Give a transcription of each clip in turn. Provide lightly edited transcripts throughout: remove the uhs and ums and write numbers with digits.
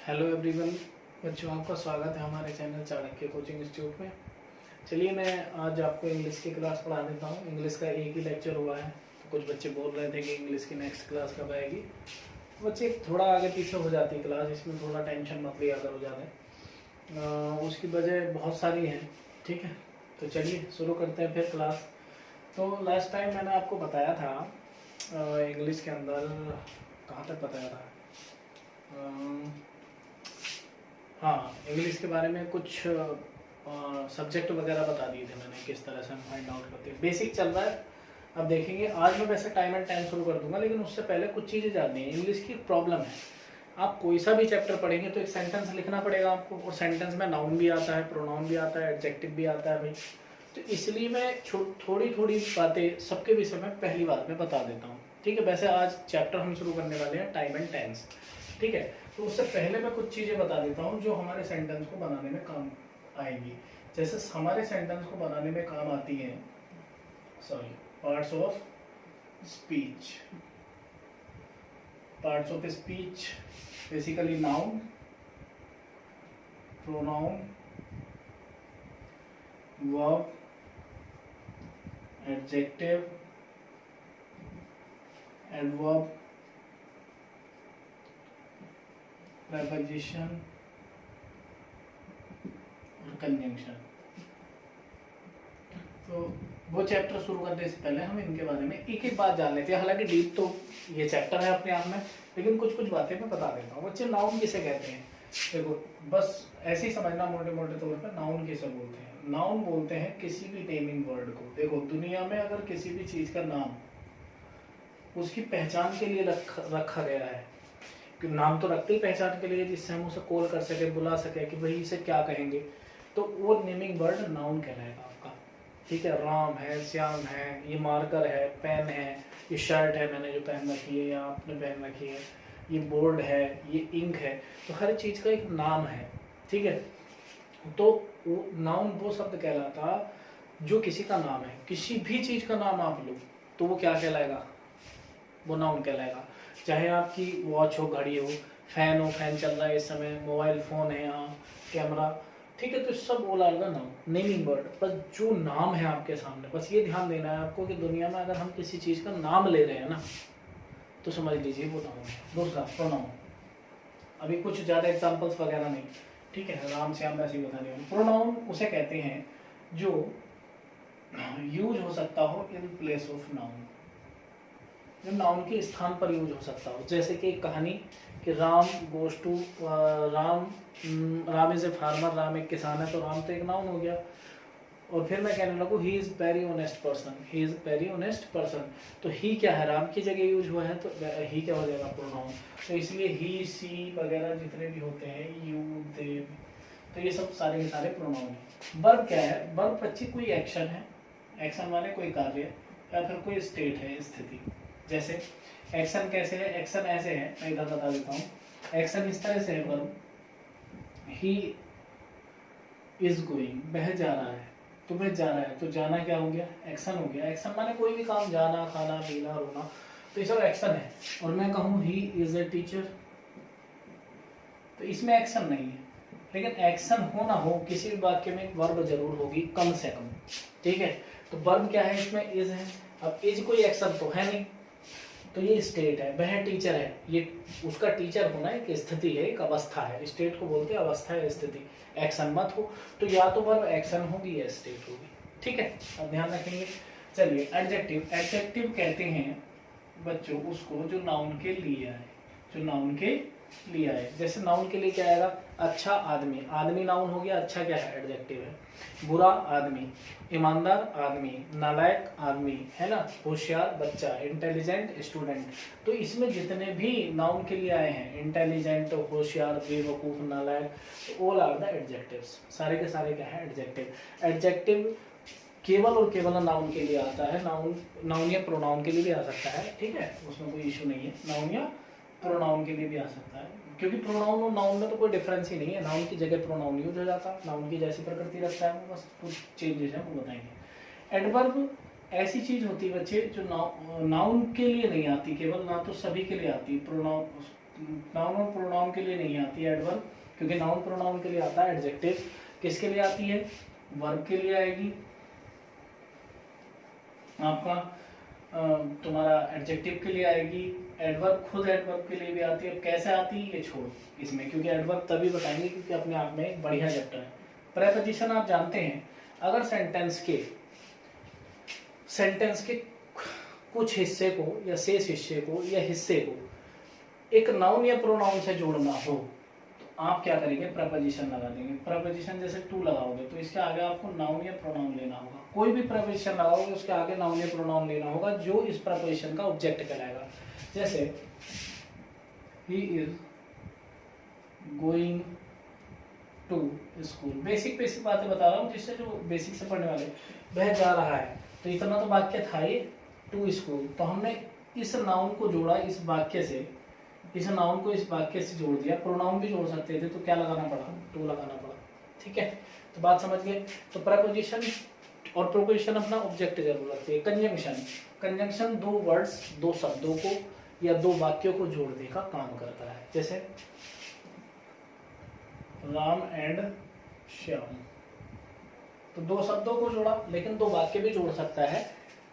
Hello everyone बच्चों, आपका स्वागत है हमारे चैनल चाणक्य कोचिंग इंस्टीट्यूट में। चलिए मैं आज आपको इंग्लिश की क्लास पढ़ा देता हूँ। इंग्लिश का एक ही लेक्चर हुआ है, तो कुछ बच्चे बोल रहे थे कि इंग्लिश की नेक्स्ट क्लास कब आएगी। बच्चे थोड़ा आगे पीछे हो जाती है क्लास, इसमें थोड़ा टेंशन मत लिया करो ज़्यादा। उसकी वजह बहुत सारी हैं, ठीक है। तो चलिए शुरू करते हैं फिर क्लास। तो लास्ट टाइम मैंने आपको बताया था इंग्लिश के अंदर, कहाँ तक बताया था, हाँ, इंग्लिश के बारे में कुछ सब्जेक्ट वगैरह बता दिए थे मैंने, किस तरह से हम फाइंड आउट करते हैं। बेसिक चल रहा है, अब देखेंगे। आज मैं वैसे टाइम एंड टाइम शुरू कर दूंगा, लेकिन उससे पहले कुछ चीज़ें जाननी है। इंग्लिश की प्रॉब्लम है, आप कोई सा भी चैप्टर पढ़ेंगे तो एक सेंटेंस लिखना पड़ेगा आपको, और सेंटेंस में नाउन भी आता है, प्रोनाउन भी आता है, एडजेक्टिव भी आता है भाई। तो इसलिए मैं थोड़ी थोड़ी बातें सबके विषय में पहली बार में बता देता हूँ, ठीक है। वैसे आज चैप्टर हम शुरू करने वाले हैं टाइम एंड टेंस, ठीक है। तो उससे पहले मैं कुछ चीज़ें बता देता हूँ जो हमारे सेंटेंस को बनाने में काम आएगी। जैसे हमारे सेंटेंस को बनाने में काम आती है, parts of speech. Parts of speech basically noun, pronoun, verb, adjective, adverb, preposition और कंजंक्शन। तो वो चैप्टर शुरू करने से पहले हम इनके बारे में एक एक बात जान लेते हैं। हालांकि डीप तो ये चैप्टर है अपने आप में, लेकिन कुछ कुछ बातें मैं बता देता हूँ। बच्चे नाउन किसे कहते हैं, देखो बस ऐसे ही समझना मोटे मोटे तौर पर। नाउन किसे बोलते हैं? नाउन बोलते हैं किसी भी नेमिंग वर्ड को। देखो दुनिया में अगर किसी भी चीज का नाम उसकी पहचान के लिए रखा गया है, कि नाम तो रखते ही पहचान के लिए, जिससे हम उसे कॉल कर सके, बुला सके कि भाई इसे क्या कहेंगे, तो वो नेमिंग वर्ड नाउन कहलाएगा आपका, ठीक है। राम है, श्याम है, ये मार्कर है, पेन है, ये शर्ट है मैंने जो पहन रखी है या आपने पहन रखी है, ये बोर्ड है, ये इंक है। तो हर चीज़ का एक नाम है, ठीक है। तो वो नाउन वो शब्द कहलाता जो किसी का नाम है। किसी भी चीज़ का नाम आप लो तो वो क्या कहलाएगा, वो नाउन कहलाएगा। चाहे आपकी वॉच हो, घड़ी हो, फैन हो, फैन चल रहा है इस समय, मोबाइल फ़ोन है यहाँ, कैमरा, ठीक है। तो सब बोला होगा नाउन, नेमिंग वर्ड। बस जो नाम है आपके सामने, बस ये ध्यान देना है आपको कि दुनिया में अगर हम किसी चीज़ का नाम ले रहे हैं ना, तो समझ लीजिए वो नाउन है। दूसरा प्रोनाउन, अभी कुछ ज़्यादा एग्जाम्पल्स वगैरह नहीं, ठीक है, राम श्याम ऐसे ही बता रहे हैं। प्रोनाउन उसे कहते हैं जो यूज हो सकता हो इन प्लेस ऑफ नाउन, जो नाउन के स्थान पर यूज हो सकता हो। जैसे कि एक कहानी कि Ram goes to Ram is a farmer, Ram एक किसान है, तो राम तो एक नाउन हो गया। और फिर मैं कहने लगूँ he is very honest person, he is very honest person, तो ही क्या है, राम की जगह यूज हुआ है, तो ही क्या हो जाएगा, प्रोनाउन। तो इसलिए ही, सी वगैरह जितने भी होते हैं, यू, दे, तो ये सब सारे के सारे प्रोनाउन है। वर्ब क्या है? वर्ब बच्चे कोई एक्शन है, एक्शन माने कोई कार्य या फिर कोई स्टेट है, स्थिति। जैसे एक्शन कैसे है? एक्शन ऐसे है, मैं इधर बता देता हूँ। एक्शन इस तरह से है, वर्ब ही इज गोइंग, वह जा रहा है, तो वह जा रहा है, तो जाना क्या हो गया, एक्शन हो गया। एक्शन माने कोई भी काम, जाना, खाना, पीना, रोना, तो ये सब एक्शन है। और मैं कहूँ ही इज ए टीचर, तो इसमें एक्शन नहीं है, लेकिन एक्शन हो ना हो किसी भी वाक्य में वर्ब जरूर होगी कम से कम, ठीक है। तो वर्ब क्या है, इसमें इज है। अब इज कोई एक्शन तो है नहीं, तो ये स्टेट है, वह टीचर है, ये उसका टीचर होना एक स्थिति है, एक अवस्था है। स्टेट को बोलते हैं अवस्था या स्थिति। एक्शन मत हो तो या तो वर्ब एक्शन होगी या स्टेट होगी, ठीक है। अब ध्यान रखेंगे। चलिए एडजेक्टिव। एडजेक्टिव कहते हैं बच्चों उसको जो नाउन के लिए आए, जो नाउन के लिए आए। जैसे नाउन के लिए क्या आएगा, अच्छा आदमी, आदमी नाउन हो गया, अच्छा क्या है, एडजेक्टिव है। बुरा आदमी, ईमानदार आदमी, नालायक आदमी, है ना, होशियार बच्चा, इंटेलिजेंट स्टूडेंट। तो इसमें जितने भी नाउन के लिए आए हैं, इंटेलिजेंट, होशियार, बेवकूफ, नालायक, ऑल आर द एडजेक्टिव्स, सारे के सारे क्या है, एडजेक्टिव। एडजेक्टिव केवल और केवल नाउन के लिए आता है, नाउन या प्रोनाउन के लिए भी आ सकता है, ठीक है, उसमें कोई इशू नहीं है। नाउन या प्रोनाउन के लिए भी आ सकता है, क्योंकि प्रोनाउन और नाउन में तो कोई डिफरेंस ही नहीं है। नाउन की जगह प्रोनाउन यूज हो जाता है, नाउन की जैसी प्रकृति रखता है वो, बस कुछ चेंजेस हैं वो बताएंगे। एडवर्ब ऐसी चीज होती है बच्चे जो नाउन के लिए नहीं आती केवल, ना तो सभी के लिए आती। प्रोनाउन नाउन और प्रोनाउन के लिए नहीं आती है एडवर्ब, क्योंकि नाउन प्रोनाउन के लिए आता है एडजेक्टिव। किसके लिए आती है? वर्ब के लिए आएगी आपका, तुम्हारा एडजेक्टिव के लिए आएगी। एडवर्ब खुद एडवर्ब के लिए भी आती है। कैसे आती है ये छोड़ो इसमें, क्योंकि एडवर्ब तभी बताएंगे क्योंकि अपने आप में एक बढ़िया चैप्टर है। प्रेपोजिशन आप जानते हैं, अगर सेंटेंस के कुछ हिस्से को या शेष हिस्से को या हिस्से को एक नाउन या प्रोनाउन से जोड़ना हो तो आप क्या करेंगे? प्रपोजिशन लगा देंगे। प्रपोजिशन जैसे टू लगाओगे तो इसके आगे आपको नाउन या प्रोनाउन लेना होगा। कोई भी प्रपोजिशन लगाओगे उसके आगे नाउन या प्रोनाउन लेना होगा जो इस प्रपोजिशन का ऑब्जेक्ट कहलाएगा। जैसे he is going to school, basic बातें बता रहा हूँ जिससे जो बेसिक से पढ़ने वाले, वह जा रहा है, तो इतना तो वाक्य था ये, टू स्कूल। तो हमने इस नाउन को जोड़ा इस वाक्य से, इस नाउन को इस वाक्य से जोड़ दिया। प्रोनाउन भी जोड़ सकते थे तो क्या लगाना पड़ा? टू लगाना पड़ा। ठीक है, तो बात समझ गए। तो प्रपोजिशन और प्रोपोजिशन अपना ऑब्जेक्ट जरूर रखते हैं। कंजंक्शन दो वर्ड्स, दो शब्दों को या दो वाक्यों को जोड़ने का काम करता है। जैसे राम एंड श्याम, तो दो शब्दों को जोड़ा लेकिन दो वाक्य भी जोड़ सकता है,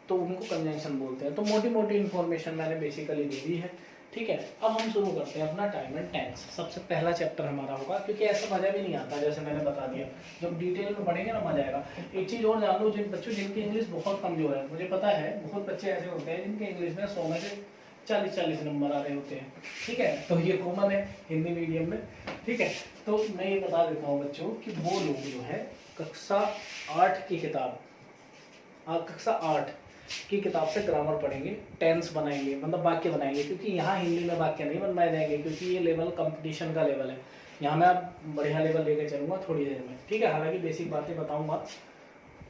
तो उनको कंजंक्शन बोलते हैं। तो मोटी मोटी इंफॉर्मेशन मैंने बेसिकली दे दी है। ठीक है, अब हम शुरू करते हैं अपना टाइम एंड टेंस। सबसे पहला चैप्टर हमारा होगा, क्योंकि ऐसा मजा भी नहीं आता जैसे मैंने बता दिया। जब डिटेल में पढ़ेंगे ना मजा आएगा। एक चीज और जान लो, जिन बच्चों जिनकी इंग्लिश बहुत कमजोर है, मुझे पता है बहुत बच्चे ऐसे होते हैं जिनके इंग्लिश में 100 में से 40 नंबर आ रहे होते हैं। ठीक है, तो ये कॉमन है हिंदी मीडियम में। ठीक है, तो मैं ये बता देता हूँ बच्चों कि वो लोग जो है कक्षा 8 की किताब, कक्षा 8 की किताब से ग्रामर पढ़ेंगे, टेंस बनाएंगे, मतलब वाक्य बनाएंगे, क्योंकि यहाँ हिंदी में वाक्य नहीं बनवाए जाएंगे, क्योंकि ये लेवल कंपटीशन का लेवल है। यहाँ मैं अब बढ़िया लेवल लेके चलूंगा थोड़ी देर में। ठीक है, हालांकि बेसिक बातें बताऊंगा,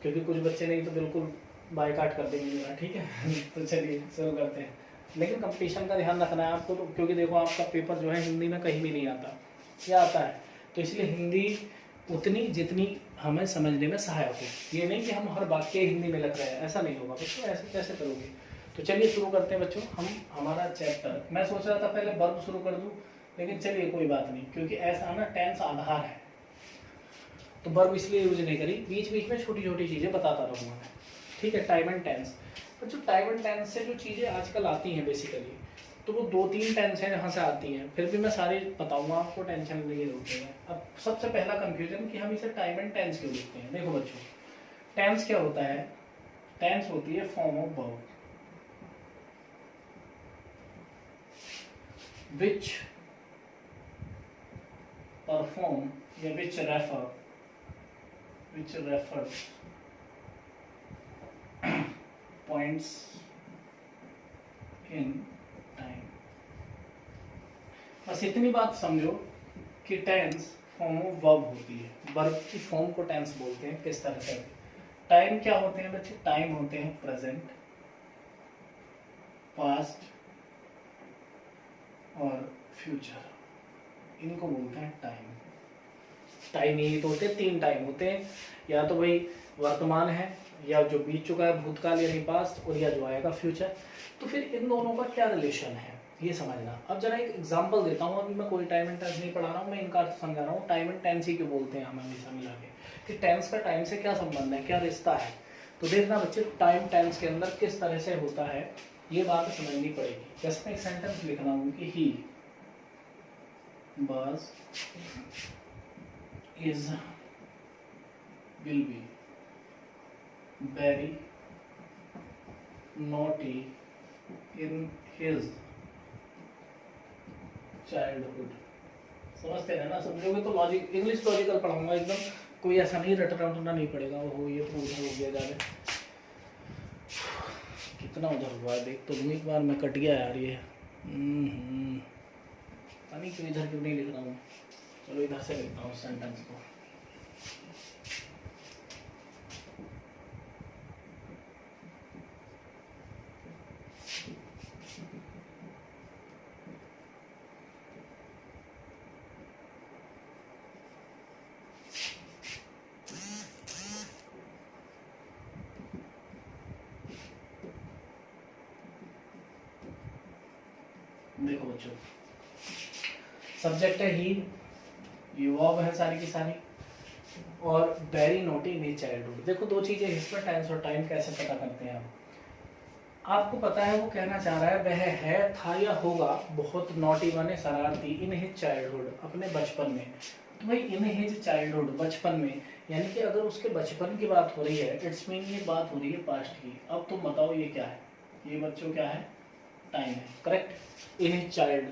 क्योंकि कुछ बच्चे नहीं तो बिल्कुल बायकाट कर देंगे मेरा। ठीक है तो चलिए शुरू करते हैं। लेकिन कंपटीशन का ध्यान रखना है आपको, तो क्योंकि देखो आपका पेपर जो है हिंदी में कहीं भी नहीं आता, क्या आता है, तो इसलिए हिंदी उतनी जितनी हमें समझने में सहायक हो। ये नहीं कि हम हर वाक्य हिंदी में लिख रहे हैं, ऐसा नहीं होगा बच्चों, ऐसे कैसे करोगे। तो चलिए शुरू करते हैं बच्चों हम हमारा चैप्टर। मैं सोच रहा था पहले वर्ब शुरू कर दूं, लेकिन चलिए कोई बात नहीं, क्योंकि ऐसा ना टेंस आधार है, तो वर्ब इसलिए यूज नहीं करी। बीच बीच में छोटी छोटी चीजें बताता रहूंगा मैं। ठीक है, टाइम एंड टेंस। बच्चों टाइम एंड टेंस से जो चीजें आजकल आती हैं बेसिकली, तो वो 2-3 टेंस हैं जहाँ से आती हैं, फिर भी मैं सारी बताऊंगा आपको, टेंशन नहीं होती है। अब सबसे पहला कंफ्यूजन कि हम इसे टाइम एंड टेंस क्यों लिखते हैं। देखो बच्चों, टेंस क्या होता है? टेंस होती है form of verb which perform या which refer points in time. बस इतनी बात समझो कि टेंस फॉर्म ऑफ वर्ब होती है। वर्ब की फॉर्म को टेंस बोलते हैं। किस तरह से? टाइम क्या होते हैं बच्चे? टाइम होते हैं प्रेजेंट, पास्ट और फ्यूचर, इनको बोलते हैं टाइम। टाइम यही तो होते हैं, 3 टाइम होते हैं, या तो भाई वर्तमान है, या जो बीत चुका है भूतकाल यानी पास्ट, और या जो आएगा फ्यूचर। तो फिर इन दोनों का क्या रिलेशन है ये समझना। अब जरा एक एग्जांपल देता हूँ। अभी मैं कोई टाइम एंड टेंस नहीं पढ़ा रहा हूँ, मैं इनका अर्थ समझा रहा हूँ। टाइम एंड टेंस ही क्यों बोलते हैं हम हमेशा मिला के, कि टेंस का टाइम से क्या संबंध है, क्या रिश्ता है। तो देखना बच्चे, टाइम टेंस के अंदर किस तरह से होता है ये बात समझनी पड़ेगी। जैसे मैं एक सेंटेंस लिख रहा हूँ कि he was, is, will be very naughty in his childhood। समझते हैं ना? समझोगे तो लॉजिक, इंग्लिश लॉजिकल पढ़ाऊंगा एकदम, कोई ऐसा नहीं रटना उठना नहीं पड़ेगा। वो ये तो उधर हो गया जाने, कितना उधर हुआ है देख तो एक बार मैं कट गया यार ये। पता नहीं क्यों इधर क्यों नहीं लिख रहा हूँ। चलो इधर से लिखता हूँ सेंटेंस को। देखो बच्चों, सब्जेक्ट है ही, ये वर्ब है सारी की सारी, और very naughty in his childhood. देखो दो चीजें इसमें, टेंस और टाइम कैसे पता करते हैं आपको पता है वो कहना चाह रहा है वह है, था या होगा बहुत नोटी माने शरारती, इन हिज चाइल्डहुड अपने बचपन में। तो भाई इन हिज चाइल्डहुड बचपन में, यानी कि अगर उसके बचपन की बात हो रही है, इट्स मीन ये बात हो रही है पास्ट की। अब तुम बताओ ये क्या है, ये बच्चों क्या है, टाइम है, करेक्ट। इन हिज चाइल्ड,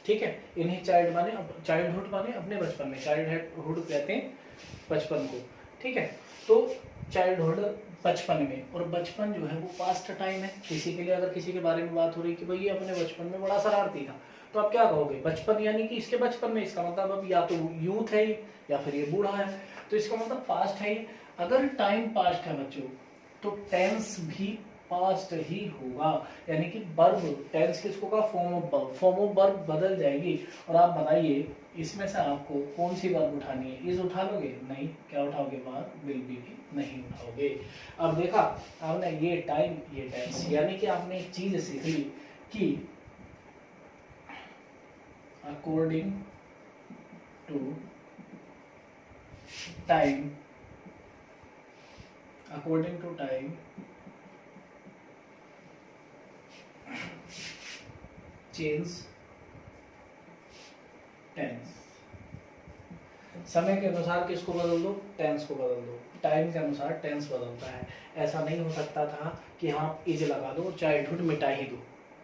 ठीक है, इन हिज चाइल्ड माने चाइल्डहुड माने अपने बचपन में, चाइल्डहुड कहते हैं बचपन को, ठीक है। तो चाइल्डहुड बचपन में, और बचपन जो है वो पास्ट टाइम है। किसी के लिए अगर किसी के बारे में बात हो रही है कि भाई ये अपने बचपन में बड़ा शरारती था, तो आप क्या कहोगे, बचपन यानी कि इसके बचपन में, इसका मतलब अब या तो यूथ है या फिर ये बूढ़ा है, तो इसका मतलब पास्ट है। अगर टाइम पास्ट है बच्चों, तो टेंस भी पास्ट ही होगा, यानी कि वर्ब, टेंस किसको का, form of verb, form of verb बदल जाएगी। और आप बताइए इसमें से आपको कौन सी वर्ब उठानी है, इज उठा लोगे, नहीं, क्या उठाओगे, वर्ब विल बी भी नहीं उठाओगे। अब देखा आपने, ये टाइम ये टेंस, यानी कि आपने एक चीज सीख ली कि according to time, according to time change tense. समय के अनुसार किसको बदल दो, टेंस को बदल दो, टाइम के अनुसार टेंस बदलता है। ऐसा नहीं हो सकता था कि हाँ इज लगा दो चाइल्डहुड मिटा ही दो,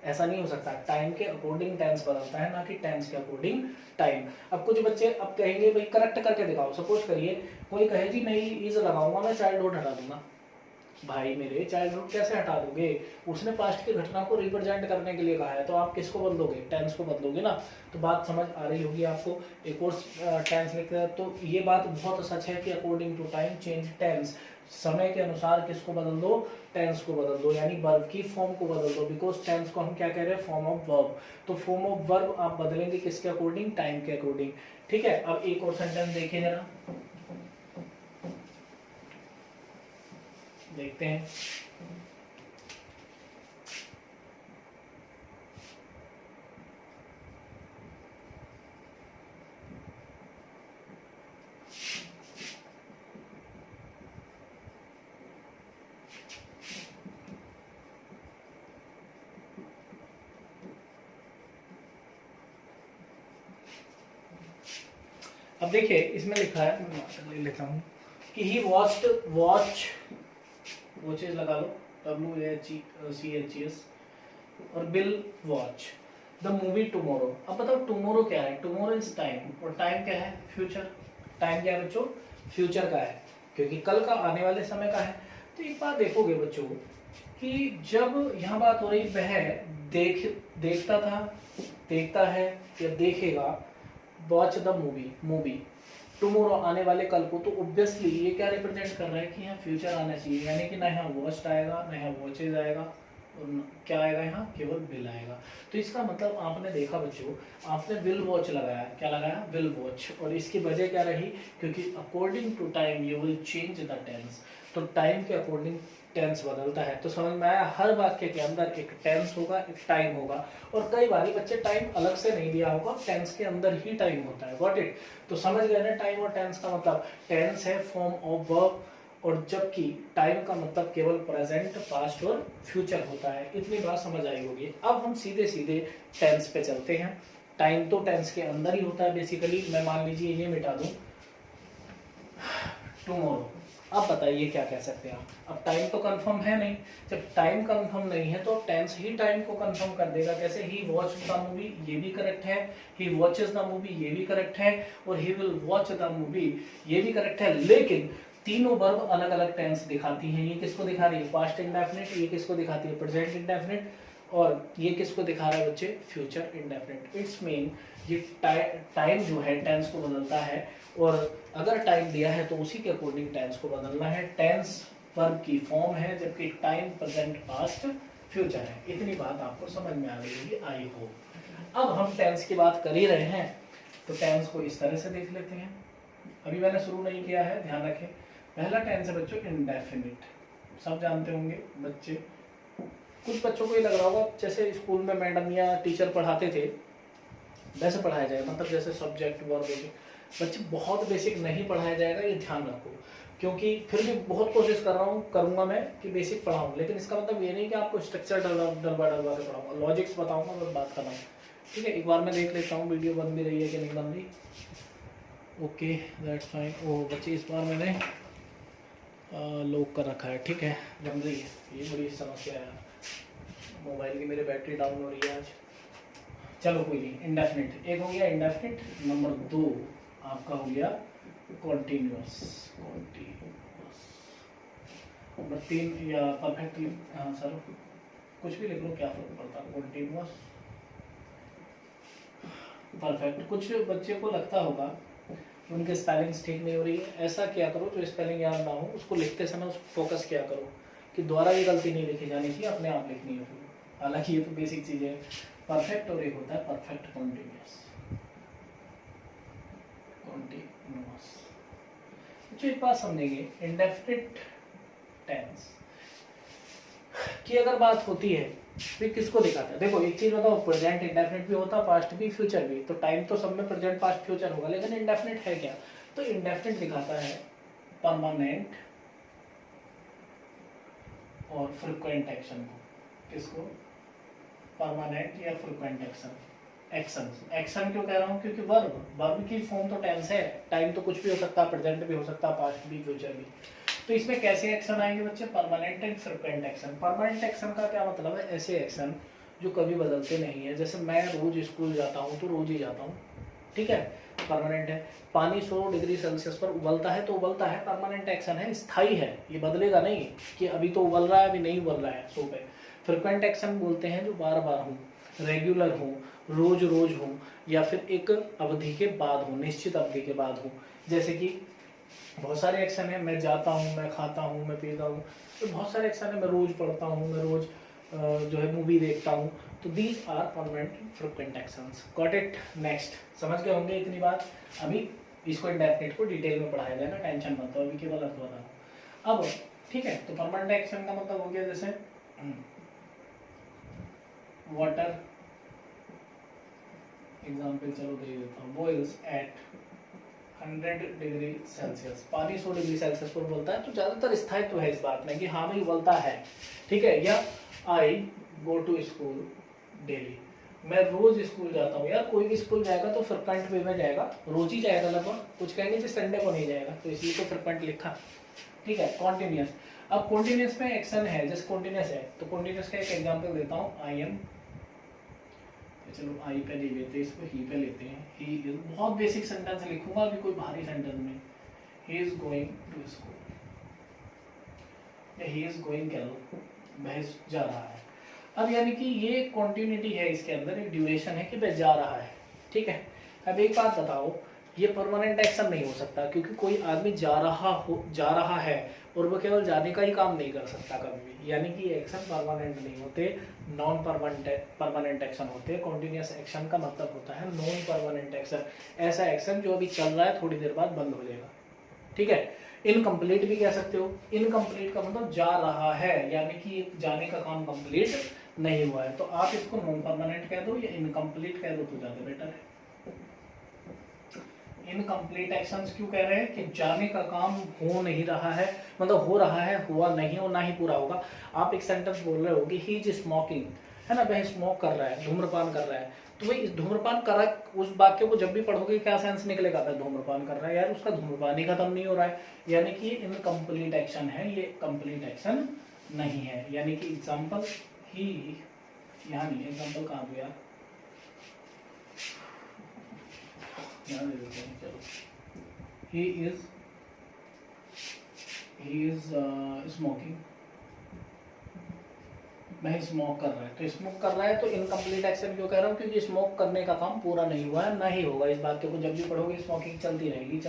ऐसा नहीं हो सकता। टाइम के अकॉर्डिंग टेंस बदलता है, ना कि टेंस के अकॉर्डिंग टाइम। अब कुछ बच्चे अब कहेंगे भाई करेक्ट करके दिखाओ, सपोज करिए कोई कहे जी नहीं इज लगाऊंगा मैं चाइल्डहुड हटा दूंगा, भाई मेरे चाइल्डहुड कैसे हटा दोगे, उसने पास्ट की घटना को रिप्रेजेंट करने के लिए कहा है, तो आप किसको बदलोगे, टेंस को बदलोगे ना। तो बात समझ आ रही होगी आपको। एक और टेंस लिखते हैं, तो ये बात बहुत सच है कि according to time change tense, समय के अनुसार किसको बदल दो, टेंस को बदल दो, यानी वर्ब की फॉर्म को बदल दो, बिकॉज टेंस को हम क्या कह रहे हैं, फॉर्म ऑफ वर्ब। तो फॉर्म ऑफ वर्ब आप बदलेंगे किसके अकॉर्डिंग, टाइम के अकॉर्डिंग, ठीक है। अब एक और सेंटेंस देखिए जरा, देखते हैं। अब देखिए इसमें लिखा है, मैं ले लेता हूँ कि ही वॉच्ड, वॉचेज लगा लो, WACHES, और will watch the movie tomorrow. अब बताओ टुमारो क्या है, टुमारो इज टाइम, और टाइम क्या है, फ्यूचर। टाइम क्या है बच्चों, फ्यूचर का है, क्योंकि कल का, आने वाले समय का है। तो एक बात देखोगे बच्चों कि जब यहाँ बात हो रही वह देखता था, देखता है या देखेगा, वॉच द मूवी टुमारो आने वाले कल को, तो ऑब्वियसली ये क्या रिप्रेजेंट कर रहा है कि यहाँ फ्यूचर आना चाहिए, यानी कि ना यहाँ वॉच्ड आएगा, ना यहाँ वॉचेज आएगा, और क्या आएगा यहाँ, केवल विल आएगा। तो इसका मतलब आपने देखा बच्चों, आपने विल वॉच लगाया, क्या लगाया, विल वॉच, और इसकी वजह क्या रही, क्योंकि according to time you will change the tense, तो टाइम के अकॉर्डिंग टेंस बदलता है। तो समझ में आया, हर वाक्य के अंदर एक टेंस होगा, एक टाइम होगा, और कई बार बच्चे टाइम अलग से नहीं दिया होगा, टेंस के अंदर ही टाइम होता है, गॉट इट। तो समझ गए ना टाइम और टेंस का मतलब, टेंस है फॉर्म ऑफ वर्ब, और जबकि टाइम का मतलब केवल प्रेजेंट, पास्ट और फ्यूचर होता है। इतनी बात समझ आई होगी। अब हम सीधे सीधे टेंस पे चलते हैं। टाइम तो टेंस के अंदर ही होता है बेसिकली। मैं मान लीजिए ये मिटा दूं, टुमारो, अब बताइए क्या कह सकते हैं आप। अब टाइम तो कंफर्म है नहीं, जब टाइम कंफर्म नहीं है तो टेंस ही टाइम को कंफर्म कर देगा। कैसे, ही वॉच्ड द मूवी, ये भी करेक्ट है, ही वॉचेस द मूवी, ये भी करेक्ट है, और he will watch the movie, ये भी करेक्ट है। लेकिन तीनों वर्ब अलग अलग टेंस दिखाती हैं। ये किसको दिखा रही है, पास्ट इंडेफिनिट, ये किसको दिखाती है, प्रेजेंट इंडेफिनिट, और ये किसको दिखा रहा है बच्चे, फ्यूचर इंडेफिनिट। इट्स मीन ये टाइम जो है टेंस को बदलता है, और अगर टाइम दिया है तो उसी के अकॉर्डिंग टेंस को बदलना है। टेंस वर्ब की फॉर्म है, जबकि टाइम प्रेजेंट, पास्ट, फ्यूचर है। इतनी बात आपको समझ में आ गई होगी, आई होप। अब हम टेंस की बात कर ही रहे हैं, तो टेंस को इस तरह से देख लेते हैं। अभी मैंने शुरू नहीं किया है, ध्यान रखें। पहला टेंस है बच्चों इंडेफिनिट, सब जानते होंगे बच्चे। कुछ बच्चों को ये लग रहा होगा जैसे स्कूल में मैडम या टीचर पढ़ाते थे वैसे पढ़ाया जाएगा, मतलब जैसे सब्जेक्ट वर्ब। बच्चे बहुत बेसिक नहीं पढ़ाया जाएगा, ये ध्यान रखो, क्योंकि फिर भी बहुत कोशिश कर रहा हूँ, करूँगा मैं कि बेसिक पढ़ाऊँ, लेकिन इसका मतलब ये नहीं कि आपको स्ट्रक्चर डलवा के पढ़ाऊँगा, लॉजिक्स बताऊँगा, बस बात कर रहा हूँ। ठीक है, एक बार मैं देख लेता हूँ वीडियो बन भी रही है कि नहीं बन रही। Okay that's fine. ओह बच्चे इस बार मैंने लॉक कर रखा है, ठीक है बन रही है। ये बड़ी समस्या है, मोबाइल की मेरी बैटरी डाउन हो रही है आज। चलो कोई नहीं, इंडेफिनिट एक हो गया, इंडेफिनिट। नंबर 2 आपका हो गया कॉन्टीन्यूअस। नंबर 3 या परफेक्ट, हाँ सर कुछ भी लिख लो, क्या फर्क पड़ता है, कॉन्टीन्यूअस परफेक्ट। कुछ बच्चे को लगता होगा कि उनके स्पेलिंग्स ठीक नहीं हो रही है, ऐसा क्या करो जो स्पेलिंग याद ना हो उसको लिखते समय उस फोकस किया करो कि द्वारा ये गलती नहीं लिखी जानी चाहिए, अपने आप लिखनी है। हालांकि ये तो बेसिक चीज़ है, परफेक्ट और एक होता है परफेक्ट कॉन्टिन्यूअस। जो एक बात समझेंगे, इंडेफिनिट टेंस की अगर बात होती है फिर किसको दिखाता है? देखो एक चीज बताओ, प्रेजेंट इंडेफिनिट भी होता है, पास्ट भी, फ्यूचर भी, तो टाइम तो सब में प्रेजेंट पास्ट फ्यूचर होगा, लेकिन इंडेफिनिट है क्या? तो इंडेफिनिट दिखाता है परमानेंट और फ्रीक्वेंट एक्शन को। किसको? परमानेंट या फ्रीक्वेंट एक्शन। एक्शन क्यों कह रहा हूँ? क्योंकि वर्ब की फॉर्म तो टेंस है, टाइम तो कुछ भी हो सकता है, प्रेजेंट भी हो सकता है, पास्ट भी, फ्यूचर भी। तो इसमें कैसे एक्शन आएंगे बच्चे? Permanent and frequent action. Permanent action का क्या मतलब है? ऐसे एक्शन जो कभी बदलते नहीं है, जैसे मैं रोज स्कूल जाता हूँ तो रोज ही जाता हूँ, ठीक है, परमानेंट है। पानी 100 डिग्री सेल्सियस पर उबलता है तो उबलता है, परमानेंट एक्शन है, स्थायी है, ये बदलेगा नहीं कि अभी तो उबल रहा है अभी नहीं उबल रहा है 100 पे। फ्रिक्वेंट एक्शन बोलते हैं जो बार बार हो, रेगुलर हो, रोज रोज हो, या फिर एक अवधि के बाद हो, निश्चित अवधि के बाद हो। जैसे कि बहुत सारे एक्शन है, मैं जाता हूँ, मैं खाता हूँ, मैं पीता हूँ, तो बहुत सारे एक्शन है, मैं रोज पढ़ता हूँ, मैं रोज जो है मूवी देखता हूँ, तो these are permanent frequent actions. Got it? Next, समझ गए होंगे इतनी बात। अभी इसको इंडेफिनिट को डिटेल में पढ़ाया जाएगा, टेंशन मत लो, अभी केवल अर्थ बता रहा हूँ अब, ठीक है। तो परमानेंट एक्शन का मतलब हो गया जैसे वाटर, एग्जाम्पल चलो दे देता हूँ, बॉइल्स एट 100 डिग्री सेल्सियस। पानी 100 डिग्री सेल्सियस पर उबलता है, तो ज्यादातर स्थायित्व है इस बात में कि हाँ भाई उबलता है, ठीक है। या आई गो टू स्कूल डेली, मैं रोज स्कूल जाता हूँ। यार कोई भी स्कूल जाएगा तो फ्रिक्वेंट वे में जाएगा, रोज ही जाएगा लगभग, कुछ कहेंगे कि संडे को नहीं जाएगा, तो इसलिए तो फ्रिक्वेंट लिखा, ठीक है। कॉन्टिन्यूस, अब कॉन्टिन्यूस में एक्शन है, जैसे कॉन्टिन्यूस है तो कॉन्टिन्यूस का एक एग्जांपल देता हूँ, आई एम, चलो आई पे नहीं लेते, इसको ही पे लेते हैं। ही इज, बहुत बेसिक सेंटेंस लिखूंगा अभी, कोई भारी सेंटेंस में। He is going to school, he is going कह लो, वह जा रहा है। अब यानी कि ये कॉन्टिन्यूटी है, इसके अंदर एक ड्यूरेशन है कि वह जा रहा है, ठीक है। अब एक बात बताओ, ये परमानेंट एक्शन नहीं हो सकता, क्योंकि कोई आदमी जा रहा है और वो केवल जाने का ही काम नहीं कर सकता कभी भी, यानी कि एक्शन परमानेंट नहीं होते, नॉन परमानेंट एक्शन होते हैं। कॉन्टिन्यूस एक्शन का मतलब होता है नॉन परमानेंट एक्शन, ऐसा एक्शन जो अभी चल रहा है थोड़ी देर बाद बंद हो जाएगा, ठीक है। इनकम्प्लीट भी कह सकते हो, इनकम्प्लीट का मतलब जा रहा है, यानी कि जाने का काम कंप्लीट नहीं हुआ है, तो आप इसको नॉन परमानेंट कह दो या इनकम्प्लीट कह दो तो ज्यादा बेटर है। इनकम्प्लीट एक्शंस क्यों कह रहे हैं? कि जाने का काम हो नहीं रहा है, मतलब हो रहा है, हुआ नहीं और ना ही पूरा होगा। आप एक सेंटेंस बोल रहे हो कि ही इज स्मोकिंग, है ना, वह स्मोक कर रहा है, धूम्रपान कर रहा है, तो भाई इस धूम्रपान कर रहा है, उस वाक्य को जब भी पढ़ोगे क्या सेंस निकलेगा? वह धूम्रपान कर रहा है, यार उसका धूम्रपान ही खत्म नहीं हो रहा है, यानी कि ये इनकम्प्लीट एक्शन है, ये कंप्लीट एक्शन नहीं है। यानी कि एग्जाम्पल ही, यहाँ नहीं, एग्जाम्पल कहाँ दिया, यहाँ दे देते हैं, चलो। he is smoking, वह स्मोक कर रहा है, तो स्मोक कर रहा है तो इनकम्प्लीट एक्शन क्यों कह रहा हूँ? क्योंकि स्मोक करने का काम पूरा नहीं हुआ है, ना ही होगा। इस वाक्य को जब भी पढ़ोगे स्मोकिंग चलती रहेगी,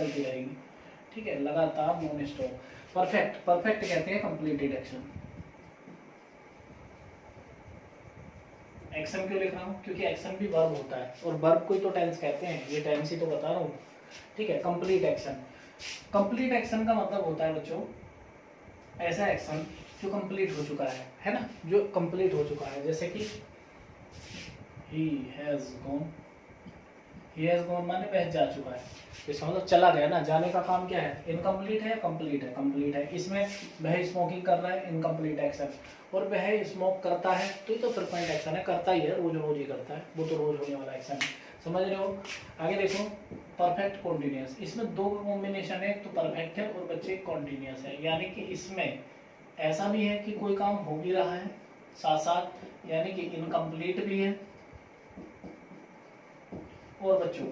ठीक है, लगातार, नॉन स्टॉप। परफेक्ट कहते हैं कंप्लीटेड एक्शन। एक्शन क्यों लिख रहा हूँ? क्योंकि एक्शन भी वर्ब होता है, और वर्ब को ही तो टेंस कहते हैं, ये टेंस ही तो बता रहा हूँ, ठीक है। कंप्लीट एक्शन का मतलब होता है बच्चों ऐसा एक्शन जो कंप्लीट हो चुका है ना, जो कंप्लीट हो चुका है, जैसे कि he has gone he has gone माने वह जा चुका है, इसका मतलब चला गया ना। जाने का काम क्या है, इनकम्प्लीट है या कंप्लीट है, कंप्लीट है। इसमें वह स्मोकिंग कर रहा है, इनकम्प्लीट एक्शन। और वह स्मोक करता है तो ये तो फ्रिक्वेंट एक्शन है, करता ही है, रोज रोज ही करता है, वो तो रोज होने वाला एक्शन है, समझ रहे हो। आगे देखो परफेक्ट कॉन्टिन्यूस, इसमें दो कॉम्बिनेशन है, एक तो परफेक्ट है और बच्चे कॉन्टिन्यूस है। यानी कि इसमें ऐसा भी है कि कोई काम हो भी रहा है साथ साथ, यानी कि इनकम्प्लीट भी है और बच्चों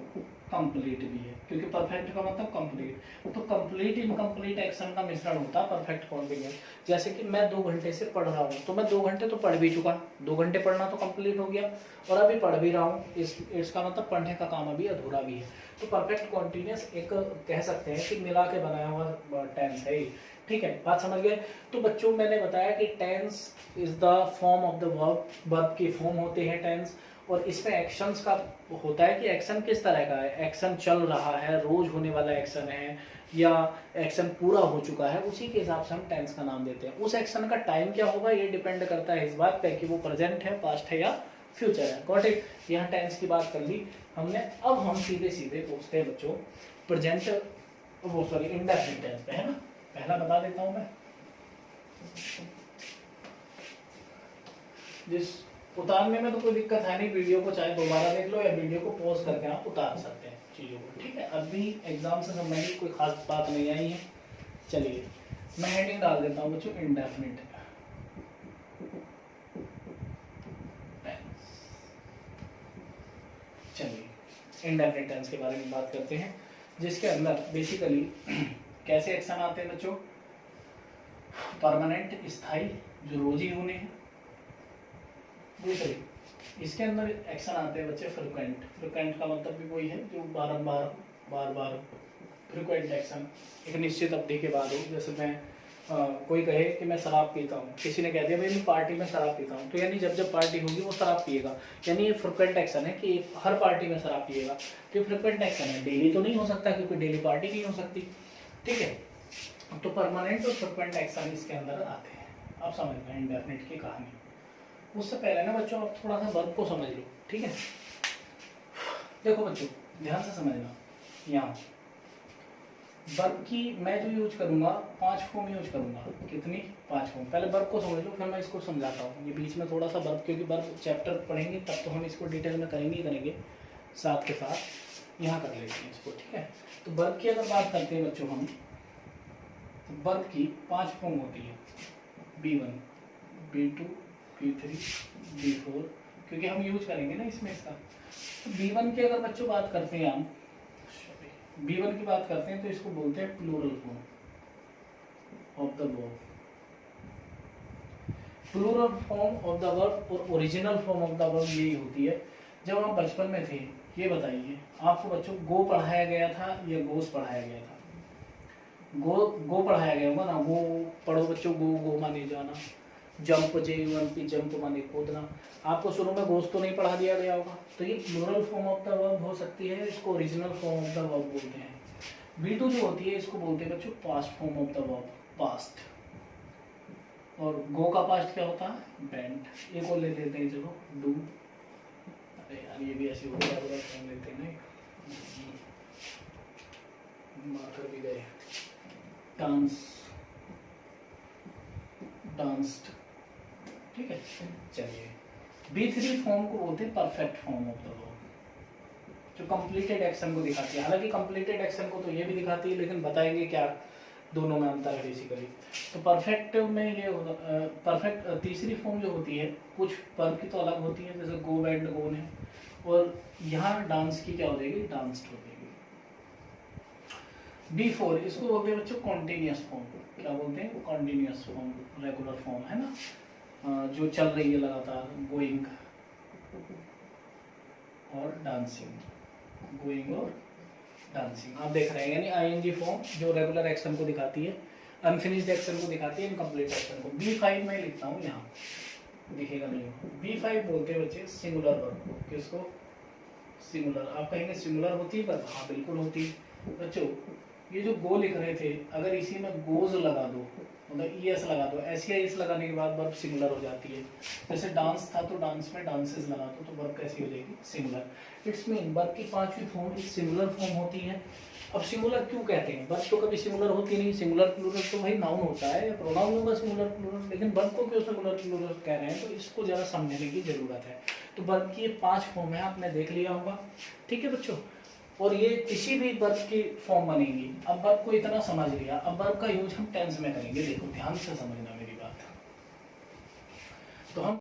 कंप्लीट भी है, क्योंकि परफेक्ट का मतलब कंप्लीट। तो कंप्लीट इनकम्प्लीट एक्शन का मिश्रण होता है परफेक्ट कॉन्टिन्यूस। जैसे कि मैं 2 घंटे से पढ़ रहा हूँ, तो मैं 2 घंटे तो पढ़ भी चुका, 2 घंटे पढ़ना तो कंप्लीट हो गया, और अभी पढ़ भी रहा हूँ, इसका मतलब पढ़ने का काम अभी अधूरा भी है। तो परफेक्ट कॉन्टिन्यूस एक कह सकते हैं कि मिला के बनाया हुआ टेंस है, ठीक है, बात समझ गए। तो बच्चों मैंने बताया कि tense is the form of the verb, verb की फॉर्म होते हैं टेंस, और इसमें एक्शंस का होता है कि एक्शन किस तरह का है, एक्शन चल रहा है, रोज होने वाला एक्शन है, या एक्शन पूरा हो चुका है, उसी के हिसाब से हम टेंस का नाम देते हैं। उस एक्शन का टाइम क्या होगा ये डिपेंड करता है इस बात पे कि वो प्रेजेंट है, पास्ट है या फ्यूचर है। Got it. यहाँ टेंस की बात कर ली हमने, अब हम सीधे सीधे पूछते हैं बच्चों प्रेजेंट, वो सॉरी इंडेफिनिट टेंस पे, है ना। पहला बता देता हूं मैं, जिस उतारने में तो कोई दिक्कत है नहीं, वीडियो को चाहे दोबारा देख लो या वीडियो को पॉज करके आप उतार सकते हैं चीज़ों को, ठीक है। अभी एग्जाम से संबंधित कोई खास बात नहीं आई है। चलिए मैं हेडिंग डाल देता हूँ बच्चों इंडेफिनिट। चलिए इंडेफिनिट टेंस के बारे में बात करते हैं, जिसके अंदर बेसिकली कैसे एक्शन आते हैं बच्चों, परमानेंट स्थायी जो रोज ही होने हैं। दूसरे इसके अंदर एक्शन आते हैं बच्चे फ्रिक्वेंट, फ्रिक्वेंट का मतलब भी वही है जो बारंबार बार बार फ्रिक्वेंट एक्शन एक निश्चित अवधि के बाद हो। जैसे मैं कोई कहे कि मैं शराब पीता हूँ, किसी ने कह दिया भाई मैं पार्टी में शराब पीता हूँ, तो यानी जब जब पार्टी होगी वो शराब पिएगा, यानी ये फ्रिक्वेंट एक्शन है कि हर पार्टी में शराब पिएगा, तो फ्रिक्वेंट एक्शन है। डेली तो नहीं हो सकता क्योंकि डेली पार्टी नहीं हो सकती, ठीक है। तो परमानेंट और फ्रिक्वेंट एक्शन इसके अंदर आते हैं। अब समझ गए इंडेफिनिट की कहानी। उससे पहले ना बच्चों आप थोड़ा सा वर्ब को समझ लो, ठीक है। देखो बच्चों ध्यान से समझना, यहाँ वर्ब की मैं जो यूज करूंगा 5 फॉर्म यूज करूंगा, कितनी 5 फॉर्म। पहले वर्ब को समझ लो फिर मैं इसको समझाता हूँ। ये बीच में थोड़ा सा वर्ब, क्योंकि वर्ब चैप्टर पढ़ेंगे तब तो हम इसको डिटेल में करेंगे ही करेंगे, साथ के साथ यहाँ कर लेते हैं इसको, ठीक है। तो वर्ब की अगर बात करते हैं बच्चों हम, तो वर्ब की 5 फॉर्म होती है, B1 B2 B3 B4, क्योंकि हम यूज करेंगे ना इसमें इसका। तो B1 की अगर बच्चों बात करते हैं हम, B1 की बात करते हैं तो इसको बोलते हैं plural form of the verb. Plural form of the verb और original form of the verb यही होती है। जब हम बचपन में थे, ये बताइए आपको बच्चों गो पढ़ाया गया था या गोस पढ़ाया गया था? गो पढ़ाया गया होगा ना, गो पढ़ो बच्चों, गो माने जाना, जंप J1P जंप माने कूदना। आपको शुरू में गोस तो नहीं पढ़ा दिया गया होगा, तो ये plural form of the verb हो सकती है, इसको original form of the verb बोलते हैं। B2 जो होती है इसको बोलते हैं बच्चों past form of the verb, past. और गो का पास्ट क्या होता है? बेंट। एक और ले लेते हैं, चलो डू। अरे यार ये भी ऐसी हो गया, फॉर्म लेते हैं ना, मार्कर भी गए। डांस, डांस्ड, ठीक है। चलिए B3 फॉर्म को बोलते हैं perfect form of the verb, जो कंप्लीटेड एक्शन को दिखाती है। हालांकि कंप्लीटेड एक्शन को तो ये भी दिखाती है, लेकिन बताएंगे क्या दोनों में अंतर है बेसिकली। तो परफेक्ट में ये परफेक्ट तीसरी फॉर्म जो होती है, कुछ वर्ब की तो अलग होती है, जैसे गो वेंट गोन है, और यहाँ डांस की क्या हो जाएगी? डांस्ड हो जाएगी। B4 इसको बोलते हैं बच्चों कॉन्टिन्यूस फॉर्म। क्या बोलते हैं? कॉन्टिन्यूस फॉर्म, रेगुलर फॉर्म, है ना, जो चल रही है लगातार, गोइंग और डांसिंग, गोइंग और डांसिंग आप देख रहे हैं। यानी ING फॉर्म जो रेगुलर एक्शन को दिखाती है, अनफिनिश्ड एक्शन को दिखाती है, इनकम्प्लीट एक्शन को। B5 में लिखता हूँ, यहाँ दिखेगा नहीं। B5 बोलते हैं बच्चे सिंगुलर वर्ब। किसको? सिंगुलर। आप कहेंगे सिंगुलर होती है पर हाँ बिल्कुल होती है बच्चों। ये जो गो लिख रहे थे, अगर इसी में गोज लगा दो, मतलब ईएस लगा दो, एस या इस लगाने के बाद वर्ब सिंगुलर हो जाती है। जैसे डांस था तो डांस में डांसेस लगा दो तो वर्ब कैसी हो जाएगी? सिंगुलर। इट्स मीन वर्ब की पांचवी फॉर्म एक सिंगुलर फॉर्म होती है। अब सिंगुलर क्यों कहते हैं? वर्ब तो कभी सिंगुलर होती नहीं, सिंगुलर प्लूरल तो भाई नाउन होता है या प्रोनाउन होगा सिंगुलर प्लूरल, लेकिन वर्ब को क्यों सिंगुलर प्लूरल कह रहे हैं? तो इसको जरा समझने की जरूरत है। तो वर्ब की ये 5 फॉर्म है, आपने देख लिया होगा, ठीक है बच्चों। और ये किसी भी वर्ब की फॉर्म बनेगी। अब वर्ब को इतना समझ लिया, अब वर्ब का यूज हम टेंस में करेंगे। देखो ध्यान से समझना मेरी बात। तो हम